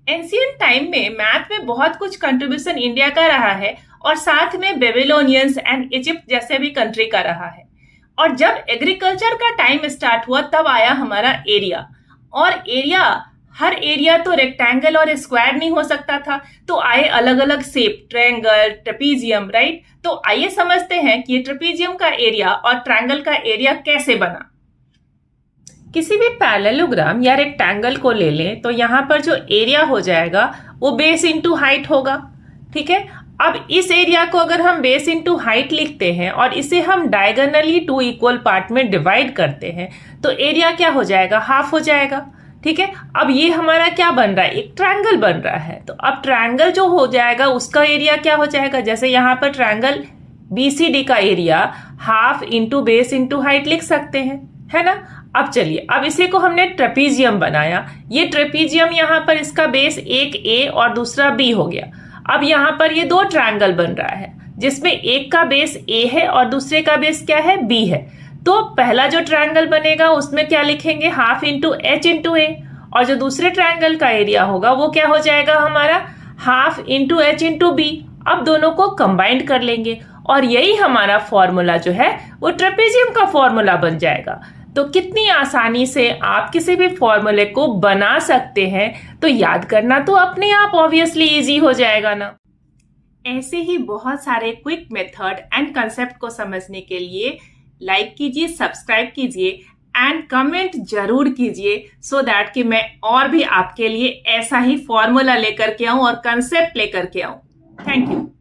Ancient time में math में बहुत कुछ कंट्रीब्यूशन इंडिया का रहा है और साथ में बेबीलोनियंस एंड इजिप्ट जैसे भी कंट्री का रहा है। और जब एग्रीकल्चर का टाइम स्टार्ट हुआ तब आया हमारा एरिया। और हर एरिया तो रेक्टेंगल और स्क्वायर नहीं हो सकता था, तो आए अलग अलग शेप, ट्रायंगल, ट्रेपीजियम, राइट। तो आइए समझते हैं कि ये ट्रेपीजियम का एरिया और ट्रायंगल का एरिया कैसे बना। किसी भी पैरेललोग्राम या रेक्टेंगल को ले लें तो यहाँ पर जो एरिया हो जाएगा वो बेस इंटू हाइट होगा, ठीक है। अब इस एरिया को अगर हम बेस इंटू हाइट लिखते हैं और इसे हम डायगोनली 2 इक्वल पार्ट में डिवाइड करते हैं तो एरिया क्या हो जाएगा, हाफ हो जाएगा, ठीक है। अब ये हमारा क्या बन रहा है, एक ट्रायंगल बन रहा है। तो अब ट्रायंगल जो हो जाएगा उसका एरिया क्या हो जाएगा, जैसे यहाँ पर ट्रायंगल BCD का area half into base into height लिख सकते हैं, है ना। अब चलिए, अब इसी को हमने ट्रेपीजियम बनाया। ये ट्रेपीजियम यहाँ पर इसका बेस एक A और दूसरा B हो गया। अब यहाँ पर ये 2 ट्रायंगल बन रहा है जिसमें एक का बेस A है और दूसरे का बेस क्या है, B है। तो पहला जो ट्रायंगल बनेगा उसमें क्या लिखेंगे, half into H into A। और जो दूसरे ट्रायंगल का एरिया होगा वो क्या हो जाएगा हमारा, half into H into B। अब दोनों को कंबाइंड कर लेंगे और यही हमारा फॉर्मूला जो है वो ट्रेपीजियम का फॉर्मूला बन जाएगा। तो कितनी आसानी से आप किसी भी फॉर्मूले को बना सकते हैं, तो याद करना तो अपने आप ऑब्वियसली इजी हो जाएगा ना। ऐसे ही बहुत सारे क्विक मेथड एंड कंसेप्ट को समझने के लिए लाइक कीजिए, सब्सक्राइब कीजिए एंड कमेंट जरूर कीजिए, सो दैट कि मैं और भी आपके लिए ऐसा ही फॉर्मूला लेकर के आऊं और कंसेप्ट लेकर के आऊं। Thank you.